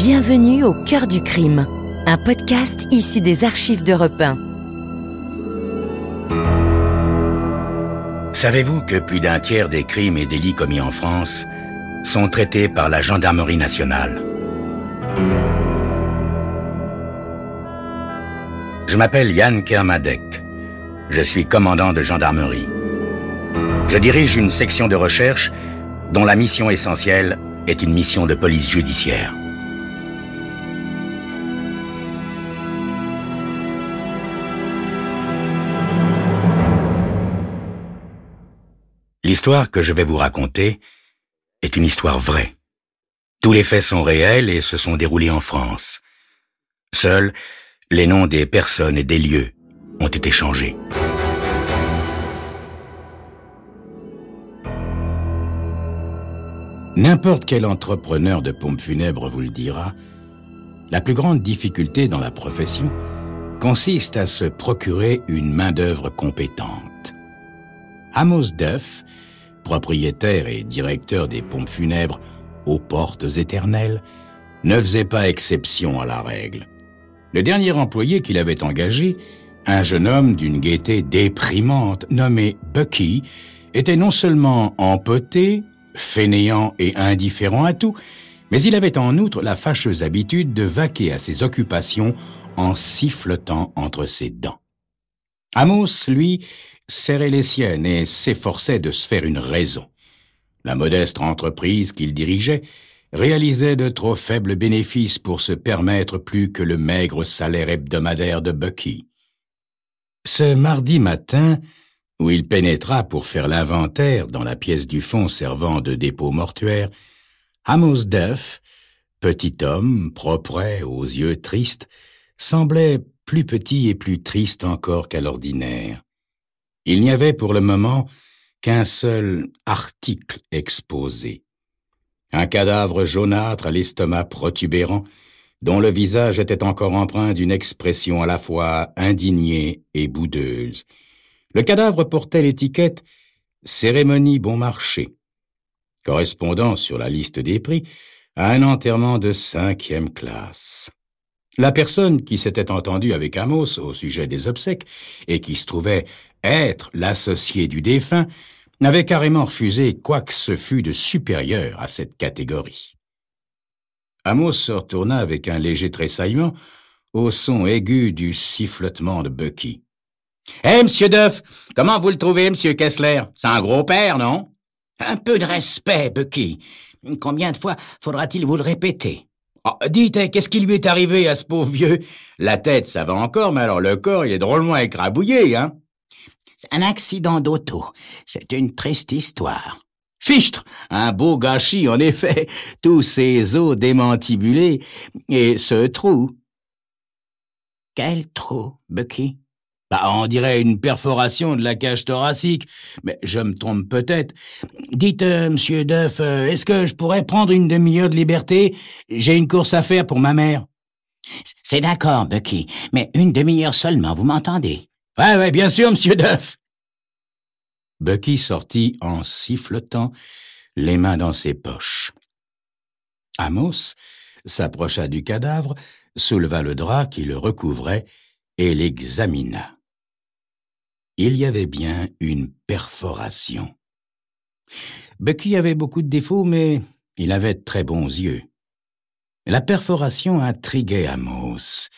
Bienvenue au cœur du crime, un podcast issu des archives d'Europe 1. Savez-vous que plus d'un tiers des crimes et délits commis en France sont traités par la gendarmerie nationale? Je m'appelle Yann Kermadec. Je suis commandant de gendarmerie. Je dirige une section de recherche dont la mission essentielle est une mission de police judiciaire. L'histoire que je vais vous raconter est une histoire vraie. Tous les faits sont réels et se sont déroulés en France. Seuls, les noms des personnes et des lieux ont été changés. N'importe quel entrepreneur de pompes funèbres vous le dira, la plus grande difficulté dans la profession consiste à se procurer une main-d'œuvre compétente. Amos Duff, propriétaire et directeur des pompes funèbres aux portes éternelles, ne faisait pas exception à la règle. Le dernier employé qu'il avait engagé, un jeune homme d'une gaieté déprimante nommé Bucky, était non seulement empoté, fainéant et indifférent à tout, mais il avait en outre la fâcheuse habitude de vaquer à ses occupations en sifflotant entre ses dents. Amos, lui, serrait les siennes et s'efforçait de se faire une raison. La modeste entreprise qu'il dirigeait réalisait de trop faibles bénéfices pour se permettre plus que le maigre salaire hebdomadaire de Bucky. Ce mardi matin, où il pénétra pour faire l'inventaire dans la pièce du fond servant de dépôt mortuaire, Amos Duff, petit homme, propret, aux yeux tristes, semblait plus petit et plus triste encore qu'à l'ordinaire. Il n'y avait pour le moment qu'un seul article exposé. Un cadavre jaunâtre à l'estomac protubérant, dont le visage était encore empreint d'une expression à la fois indignée et boudeuse. Le cadavre portait l'étiquette « Cérémonie bon marché », correspondant sur la liste des prix à un enterrement de 5e classe. La personne qui s'était entendue avec Amos au sujet des obsèques et qui se trouvait être l'associé du défunt n'avait carrément refusé quoi que ce fût de supérieur à cette catégorie. Amos se retourna avec un léger tressaillement au son aigu du sifflotement de Bucky. « Hé, Monsieur Duff, comment vous le trouvez, Monsieur Kessler? C'est un gros père, non? »« Un peu de respect, Bucky. Combien de fois faudra-t-il vous le répéter? » Oh, dites, qu'est-ce qui lui est arrivé à ce pauvre vieux? La tête, ça va encore, mais alors le corps, il est drôlement écrabouillé, hein? C'est un accident d'auto. C'est une triste histoire. Fichtre! Un beau gâchis, en effet. Tous ces os démantibulés et ce trou. Quel trou, Bucky? On dirait une perforation de la cage thoracique, mais je me trompe peut-être. Dites, Monsieur Duff, est-ce que je pourrais prendre une demi-heure de liberté? J'ai une course à faire pour ma mère. C'est d'accord, Bucky, mais une demi-heure seulement, vous m'entendez? Ouais, bien sûr, Monsieur Duff. Bucky sortit en sifflotant, les mains dans ses poches. Amos s'approcha du cadavre, souleva le drap qui le recouvrait et l'examina. Il y avait bien une perforation. Bucky avait beaucoup de défauts, mais il avait de très bons yeux. La perforation intriguait Amos.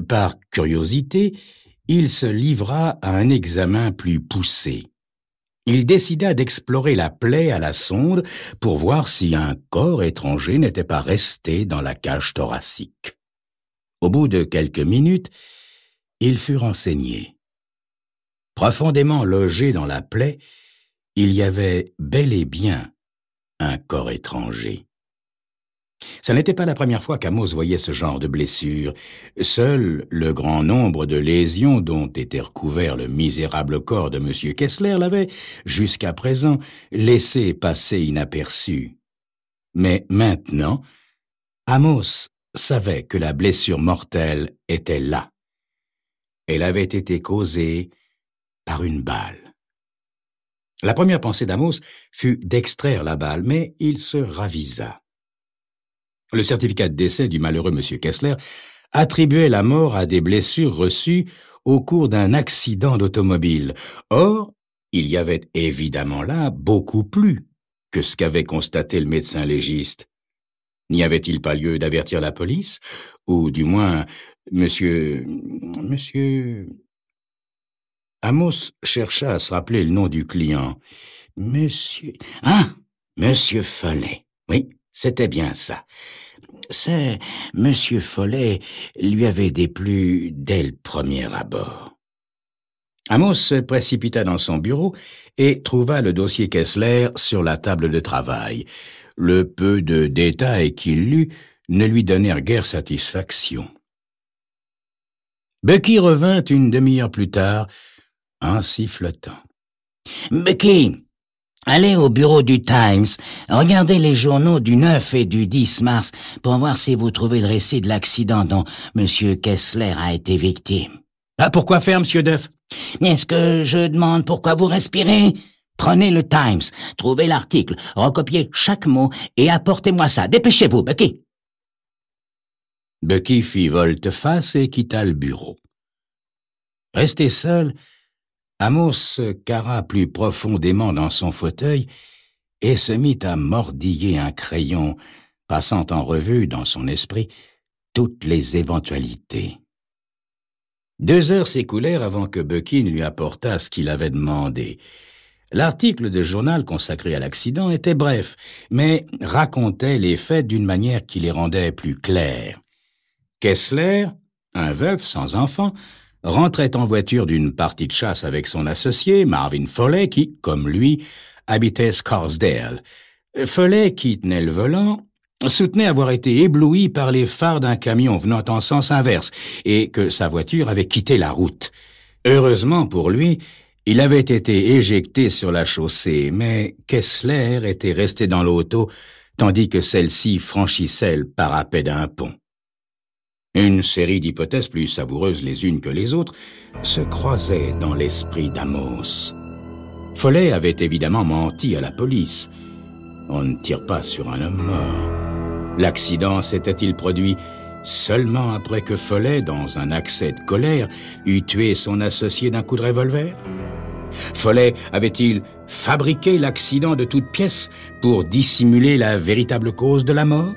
Par curiosité, il se livra à un examen plus poussé. Il décida d'explorer la plaie à la sonde pour voir si un corps étranger n'était pas resté dans la cage thoracique. Au bout de quelques minutes, il fut renseigné. Profondément logé dans la plaie, il y avait bel et bien un corps étranger. Ce n'était pas la première fois qu'Amos voyait ce genre de blessure. Seul le grand nombre de lésions dont était recouvert le misérable corps de M. Kessler l'avait, jusqu'à présent, laissé passer inaperçu. Mais maintenant, Amos savait que la blessure mortelle était là. Elle avait été causée par une balle. La première pensée d'Amos fut d'extraire la balle, mais il se ravisa. Le certificat de décès du malheureux M. Kessler attribuait la mort à des blessures reçues au cours d'un accident d'automobile. Or, il y avait évidemment là beaucoup plus que ce qu'avait constaté le médecin légiste. N'y avait-il pas lieu d'avertir la police? Ou du moins, Monsieur... Amos chercha à se rappeler le nom du client. Monsieur... Ah! Monsieur Follet. Oui, c'était bien ça. Monsieur Follet lui avait déplu dès le premier abord. Amos se précipita dans son bureau et trouva le dossier Kessler sur la table de travail. Le peu de détails qu'il lut ne lui donnèrent guère satisfaction. Bucky revint une demi-heure plus tard, en sifflotant. « Bucky, allez au bureau du Times, regardez les journaux du 9 et du 10 mars pour voir si vous trouvez le récit de l'accident dont M. Kessler a été victime. »« Ah, pourquoi faire, M. Duff? »« Est-ce que je demande pourquoi vous respirez? Prenez le Times, trouvez l'article, recopiez chaque mot et apportez-moi ça. Dépêchez-vous, Bucky. » Bucky fit volte-face et quitta le bureau. Resté seul, Amos se carra plus profondément dans son fauteuil et se mit à mordiller un crayon, passant en revue dans son esprit toutes les éventualités. 2 heures s'écoulèrent avant que Bucky ne lui apportât ce qu'il avait demandé. L'article de journal consacré à l'accident était bref, mais racontait les faits d'une manière qui les rendait plus clairs. Kessler, un veuf sans enfant, rentrait en voiture d'une partie de chasse avec son associé, Marvin Follet, qui, comme lui, habitait Scarsdale. Follet, qui tenait le volant, soutenait avoir été ébloui par les phares d'un camion venant en sens inverse et que sa voiture avait quitté la route. Heureusement pour lui, il avait été éjecté sur la chaussée, mais Kessler était resté dans l'auto tandis que celle-ci franchissait le parapet d'un pont. Une série d'hypothèses plus savoureuses les unes que les autres se croisaient dans l'esprit d'Amos. Follet avait évidemment menti à la police. On ne tire pas sur un homme mort. L'accident s'était-il produit seulement après que Follet, dans un accès de colère, eût tué son associé d'un coup de revolver? Follet avait-il fabriqué l'accident de toutes pièces pour dissimuler la véritable cause de la mort?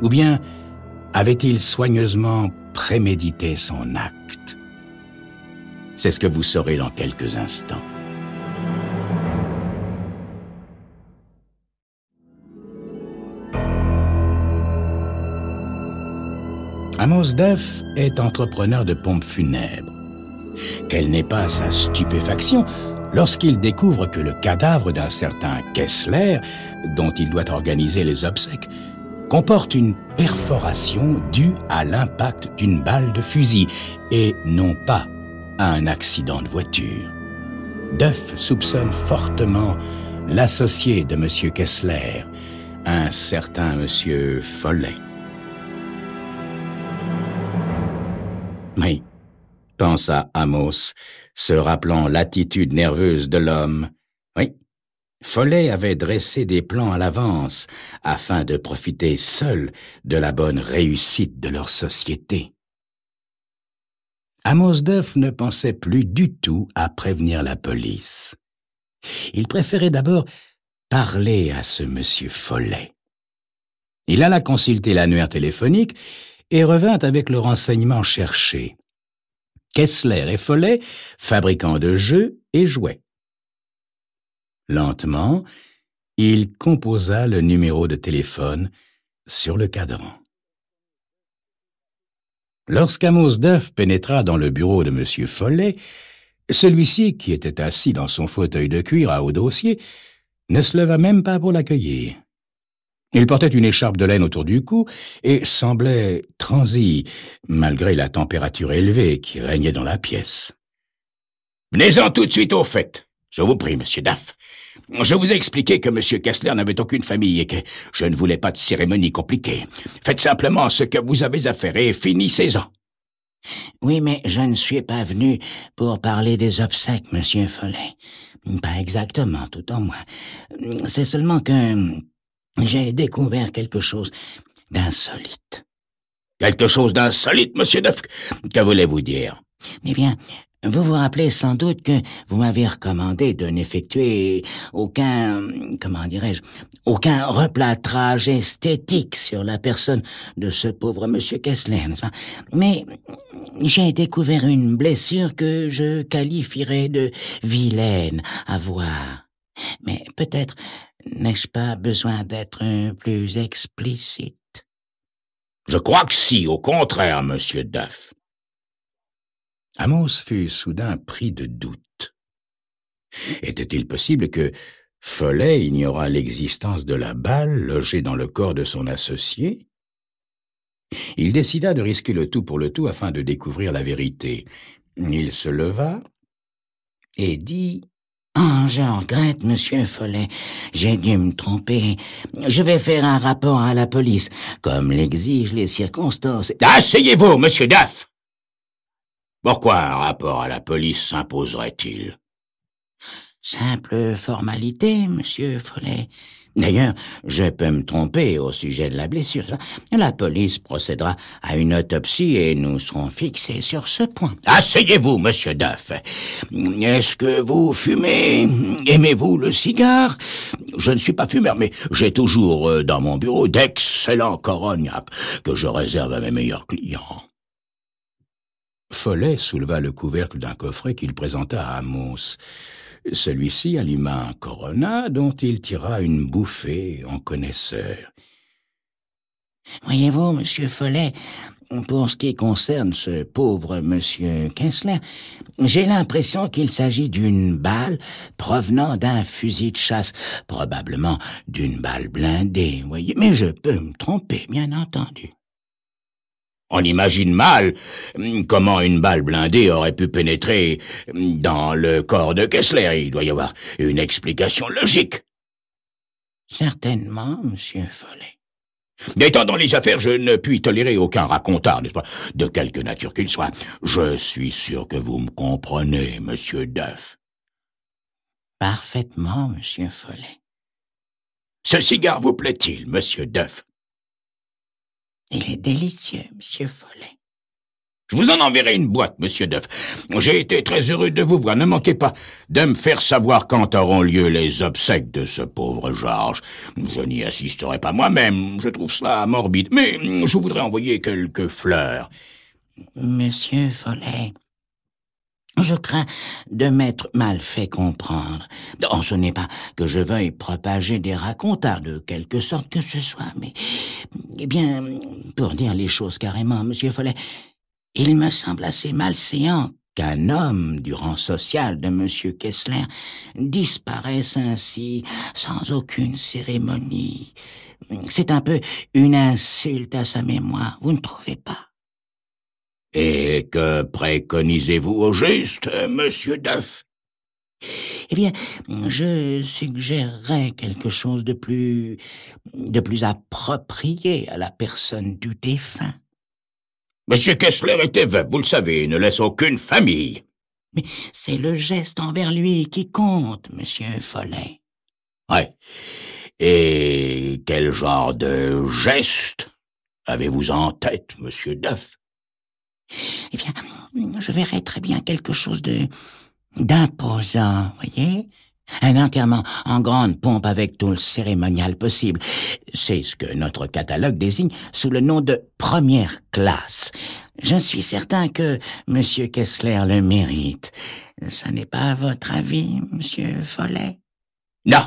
Ou bien avait-il soigneusement prémédité son acte? C'est ce que vous saurez dans quelques instants. Amos Duff est entrepreneur de pompes funèbres. Quelle n'est pas sa stupéfaction lorsqu'il découvre que le cadavre d'un certain Kessler, dont il doit organiser les obsèques, comporte une perforation due à l'impact d'une balle de fusil et non pas à un accident de voiture. Duff soupçonne fortement l'associé de M. Kessler, un certain M. Follet. Oui, pensa Amos, se rappelant l'attitude nerveuse de l'homme. Oui, Follet avait dressé des plans à l'avance afin de profiter seul de la bonne réussite de leur société. Amos Duff ne pensait plus du tout à prévenir la police. Il préférait d'abord parler à ce monsieur Follet. Il alla consulter l'annuaire téléphonique et revint avec le renseignement cherché. Kessler et Follet, fabricants de jeux et jouets. Lentement, il composa le numéro de téléphone sur le cadran. Lorsqu'Amos Duff pénétra dans le bureau de M. Follet, celui-ci, qui était assis dans son fauteuil de cuir à haut dossier, ne se leva même pas pour l'accueillir. Il portait une écharpe de laine autour du cou et semblait transi, malgré la température élevée qui régnait dans la pièce. « Venez-en tout de suite au fait, je vous prie, Monsieur Duff. Je vous ai expliqué que M. Kessler n'avait aucune famille et que je ne voulais pas de cérémonie compliquée. Faites simplement ce que vous avez à faire et finissez-en. » « Oui, mais je ne suis pas venu pour parler des obsèques, Monsieur Follet. Pas exactement, tout au moins. C'est seulement que j'ai découvert quelque chose d'insolite. Quelque chose d'insolite, monsieur Duff? Que voulez-vous dire? Eh bien, vous vous rappelez sans doute que vous m'avez recommandé de n'effectuer aucun, comment dirais-je, aucun replâtrage esthétique sur la personne de ce pauvre monsieur Kessler, n'est-ce pas? Mais j'ai découvert une blessure que je qualifierais de vilaine à voir. Mais peut-être n'ai-je pas besoin d'être plus explicite? Je crois que si, au contraire, monsieur Duff. Amos fut soudain pris de doute. Était-il possible que Follet ignorât l'existence de la balle logée dans le corps de son associé? Il décida de risquer le tout pour le tout afin de découvrir la vérité. Il se leva et dit « Oh, je regrette, monsieur Follet. J'ai dû me tromper. Je vais faire un rapport à la police, comme l'exigent les circonstances. » Asseyez-vous, monsieur Duff! Pourquoi un rapport à la police s'imposerait-il? Simple formalité, monsieur Follet. D'ailleurs, je peux me tromper au sujet de la blessure. La police procédera à une autopsie et nous serons fixés sur ce point. Asseyez-vous, monsieur Duff. Est-ce que vous fumez? Aimez-vous le cigare? Je ne suis pas fumeur, mais j'ai toujours dans mon bureau d'excellents corognacs que je réserve à mes meilleurs clients. Follet souleva le couvercle d'un coffret qu'il présenta à Amos. Celui-ci alluma un Corona dont il tira une bouffée en connaisseur. « Voyez-vous, monsieur Follet, pour ce qui concerne ce pauvre monsieur Kessler, j'ai l'impression qu'il s'agit d'une balle provenant d'un fusil de chasse, probablement d'une balle blindée, voyez, mais je peux me tromper, bien entendu. » On imagine mal comment une balle blindée aurait pu pénétrer dans le corps de Kessler. Il doit y avoir une explication logique. Certainement, monsieur Follet. Étant dans les affaires, je ne puis tolérer aucun racontard, n'est-ce pas, de quelque nature qu'il soit. Je suis sûr que vous me comprenez, monsieur Duff. Parfaitement, monsieur Follet. Ce cigare vous plaît-il, monsieur Duff? Il est délicieux, monsieur Follet. Je vous en enverrai une boîte, monsieur Duff. J'ai été très heureux de vous voir. Ne manquez pas de me faire savoir quand auront lieu les obsèques de ce pauvre Georges. Je n'y assisterai pas moi-même. Je trouve cela morbide. Mais je voudrais envoyer quelques fleurs. Monsieur Follet, je crains de m'être mal fait comprendre. Oh, ce n'est pas que je veuille propager des racontars de quelque sorte que ce soit, mais... Eh bien, pour dire les choses carrément, monsieur Follet, il me semble assez malséant qu'un homme du rang social de monsieur Kessler disparaisse ainsi, sans aucune cérémonie. C'est un peu une insulte à sa mémoire, vous ne trouvez pas? Et que préconisez-vous au juste, monsieur Duff? Eh bien, je suggérerais quelque chose de plus approprié à la personne du défunt. Monsieur Kessler était veuf, vous le savez, il ne laisse aucune famille. Mais c'est le geste envers lui qui compte, monsieur Follet. Ouais. Et quel genre de geste avez-vous en tête, monsieur Duff? Eh bien, je verrais très bien quelque chose d'imposant, voyez? Un enterrement en grande pompe avec tout le cérémonial possible. C'est ce que notre catalogue désigne sous le nom de première classe. Je suis certain que monsieur Kessler le mérite. Ça n'est pas votre avis, monsieur Follet? Non.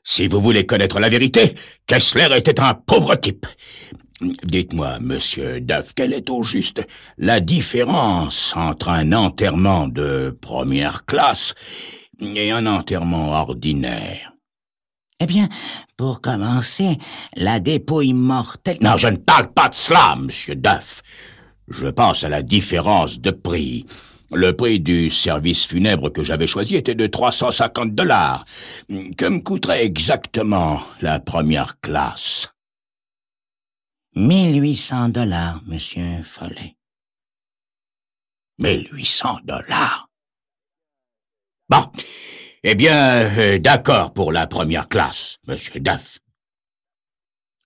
Si vous voulez connaître la vérité, Kessler était un pauvre type. Dites-moi, monsieur Duff, quelle est au juste la différence entre un enterrement de première classe et un enterrement ordinaire? Eh bien, pour commencer, la dépouille mortelle... Non, je ne parle pas de cela, monsieur Duff. Je pense à la différence de prix. Le prix du service funèbre que j'avais choisi était de 350 $. Que me coûterait exactement la première classe? 1800 $, monsieur Follet. 1800 $. Bon, eh bien, d'accord pour la première classe, monsieur Duff.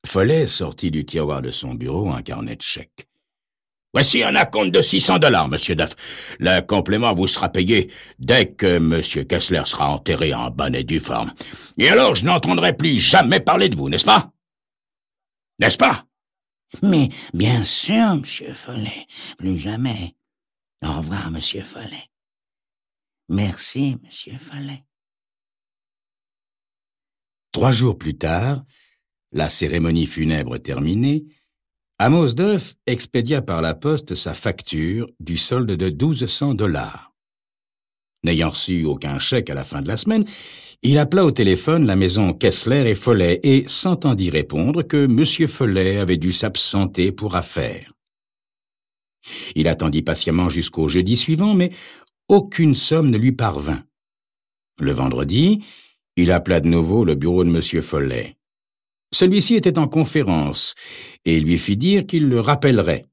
Follet sortit du tiroir de son bureau un carnet de chèques. « Voici un acompte de 600 $, monsieur Duff. Le complément vous sera payé dès que monsieur Kessler sera enterré en bonne et due forme. Et alors, je n'entendrai plus jamais parler de vous, n'est-ce pas? N'est-ce pas? » « Mais bien sûr, monsieur Follet, plus jamais. Au revoir, monsieur Follet. Merci, monsieur Follet. » 3 jours plus tard, la cérémonie funèbre terminée, Amos Duff expédia par la poste sa facture du solde de 1200 $. N'ayant reçu aucun chèque à la fin de la semaine, il appela au téléphone la maison Kessler et Follet et s'entendit répondre que M. Follet avait dû s'absenter pour affaires. Il attendit patiemment jusqu'au jeudi suivant, mais aucune somme ne lui parvint. Le vendredi, il appela de nouveau le bureau de M. Follet. Celui-ci était en conférence et lui fit dire qu'il le rappellerait.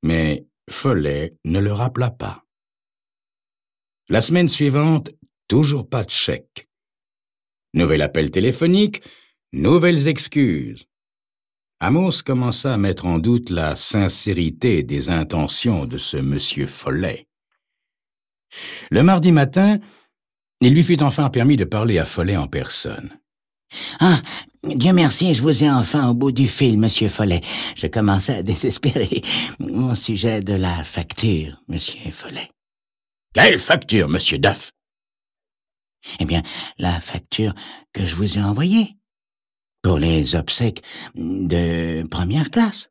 Mais Follet ne le rappela pas. La semaine suivante, toujours pas de chèque. Nouvel appel téléphonique, nouvelles excuses. Amos commença à mettre en doute la sincérité des intentions de ce monsieur Follet. Le mardi matin, il lui fut enfin permis de parler à Follet en personne. « Ah, Dieu merci, je vous ai enfin au bout du fil, monsieur Follet. Je commençais à désespérer au sujet de la facture, monsieur Follet. »« Quelle facture, monsieur Duff? » ?»« Eh bien, la facture que je vous ai envoyée pour les obsèques de première classe. »«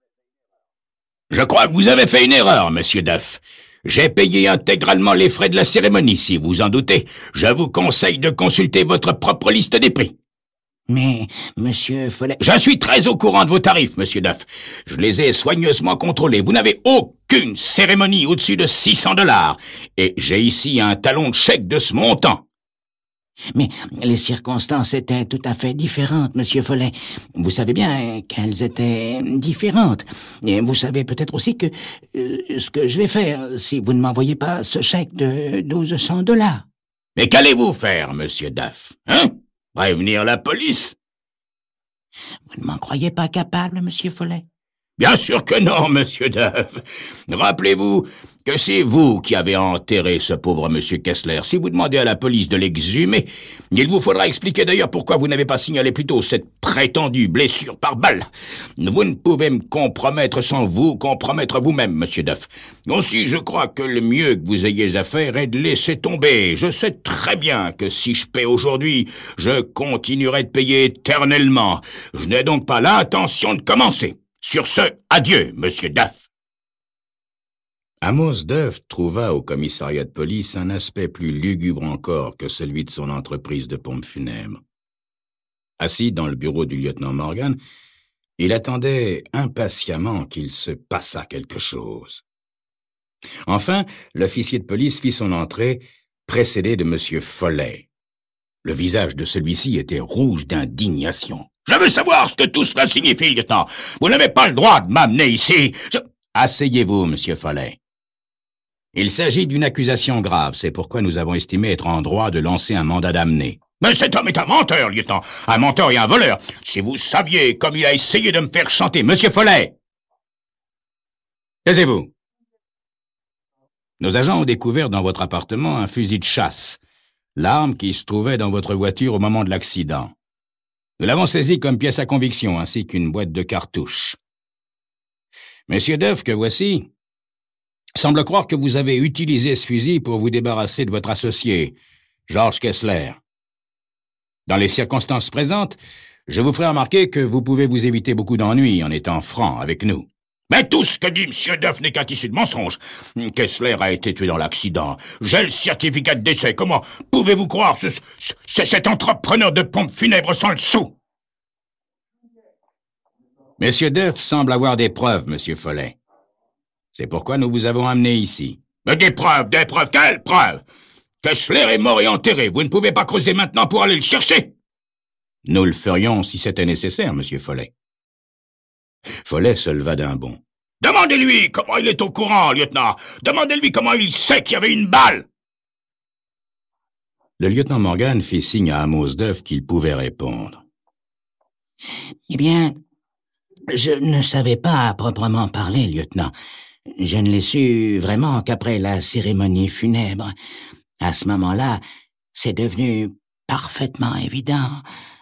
Je crois que vous avez fait une erreur, monsieur Duff. J'ai payé intégralement les frais de la cérémonie, si vous en doutez. Je vous conseille de consulter votre propre liste des prix. » Mais, monsieur Follet... « Je suis très au courant de vos tarifs, monsieur Duff. Je les ai soigneusement contrôlés. Vous n'avez aucune cérémonie au-dessus de 600 $. Et j'ai ici un talon de chèque de ce montant. » Mais les circonstances étaient tout à fait différentes, monsieur Follet. Vous savez bien qu'elles étaient différentes. Et vous savez peut-être aussi que ce que je vais faire si vous ne m'envoyez pas ce chèque de 1200 $. Mais qu'allez-vous faire, monsieur Duff? Hein? Prévenir la police? Vous ne m'en croyez pas capable, monsieur Follet? Bien sûr que non, monsieur Duff. Rappelez-vous que c'est vous qui avez enterré ce pauvre monsieur Kessler. Si vous demandez à la police de l'exhumer, il vous faudra expliquer d'ailleurs pourquoi vous n'avez pas signalé plus tôt cette prétendue blessure par balle. Vous ne pouvez me compromettre sans vous compromettre vous-même, monsieur Duff. Aussi, je crois que le mieux que vous ayez à faire est de laisser tomber. Je sais très bien que si je paie aujourd'hui, je continuerai de payer éternellement. Je n'ai donc pas l'intention de commencer. Sur ce, adieu, monsieur Duff. Amos Duff trouva au commissariat de police un aspect plus lugubre encore que celui de son entreprise de pompes funèbres. Assis dans le bureau du lieutenant Morgan, il attendait impatiemment qu'il se passât quelque chose. Enfin, l'officier de police fit son entrée, précédé de M. Follet. Le visage de celui-ci était rouge d'indignation. « Je veux savoir ce que tout cela signifie, lieutenant. Vous n'avez pas le droit de m'amener ici. Asseyez-vous, monsieur Follet. Il s'agit d'une accusation grave, c'est pourquoi nous avons estimé être en droit de lancer un mandat d'amener. »« Mais cet homme est un menteur, lieutenant. Un menteur et un voleur. Si vous saviez comme il a essayé de me faire chanter, monsieur Follet. » Taisez-vous. Nos agents ont découvert dans votre appartement un fusil de chasse, l'arme qui se trouvait dans votre voiture au moment de l'accident. Nous l'avons saisi comme pièce à conviction, ainsi qu'une boîte de cartouches. Monsieur Duff, que voici, semble croire que vous avez utilisé ce fusil pour vous débarrasser de votre associé, George Kessler. Dans les circonstances présentes, je vous ferai remarquer que vous pouvez vous éviter beaucoup d'ennuis en étant franc avec nous. Mais tout ce que dit M. Duff n'est qu'un tissu de mensonges. Kessler a été tué dans l'accident. J'ai le certificat de décès. Comment pouvez-vous croire cet entrepreneur de pompes funèbres sans le sou? M. Duff semble avoir des preuves, M. Follet. C'est pourquoi nous vous avons amené ici. Mais des preuves? Quelles preuves? Kessler est mort et enterré. Vous ne pouvez pas creuser maintenant pour aller le chercher? Nous le ferions si c'était nécessaire, M. Follet. Follet se leva d'un bond. « Demandez-lui comment il est au courant, lieutenant. Demandez-lui comment il sait qu'il y avait une balle. » Le lieutenant Morgan fit signe à Amos Duff qu'il pouvait répondre. Eh bien, je ne savais pas à proprement parler, lieutenant. Je ne l'ai su vraiment qu'après la cérémonie funèbre. À ce moment-là, c'est devenu parfaitement évident,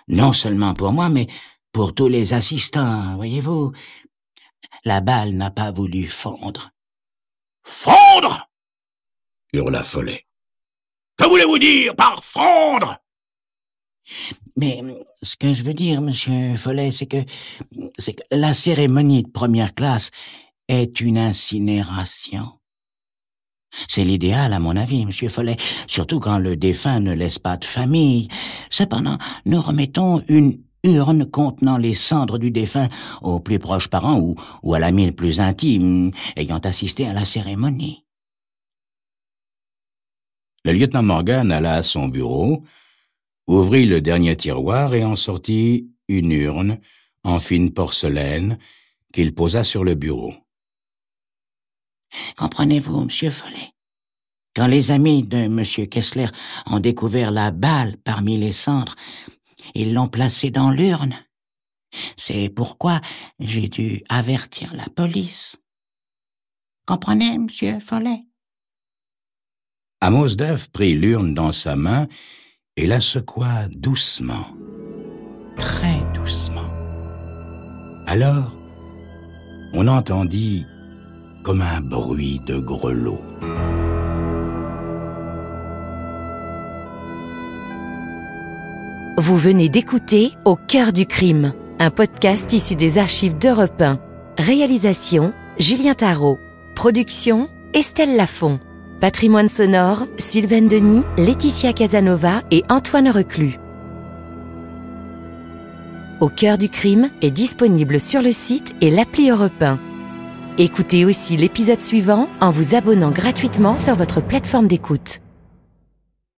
non seulement pour moi, mais pour tous les assistants, voyez-vous. La balle n'a pas voulu fondre. « Fondre !» hurla Follet. « Que voulez-vous dire par fondre ?» Mais ce que je veux dire, monsieur Follet, c'est que la cérémonie de première classe est une incinération. C'est l'idéal, à mon avis, monsieur Follet, surtout quand le défunt ne laisse pas de famille. Cependant, nous remettons une urne contenant les cendres du défunt aux plus proches parents ou à l'ami le plus intime ayant assisté à la cérémonie. Le lieutenant Morgan alla à son bureau, ouvrit le dernier tiroir et en sortit une urne en fine porcelaine qu'il posa sur le bureau. Comprenez-vous, monsieur Follet? Quand les amis de monsieur Kessler ont découvert la balle parmi les cendres, ils l'ont placée dans l'urne. C'est pourquoi j'ai dû avertir la police. Comprenez, monsieur Follet? Amos Duff prit l'urne dans sa main et la secoua doucement, très doucement. Alors, on entendit comme un bruit de grelots. Vous venez d'écouter Au cœur du crime, un podcast issu des archives d'Europe 1. Réalisation, Julien Tarot. Production, Estelle Lafont. Patrimoine sonore, Sylvaine Denis, Laetitia Casanova et Antoine Reclus. Au cœur du crime est disponible sur le site et l'appli Europe 1. Écoutez aussi l'épisode suivant en vous abonnant gratuitement sur votre plateforme d'écoute.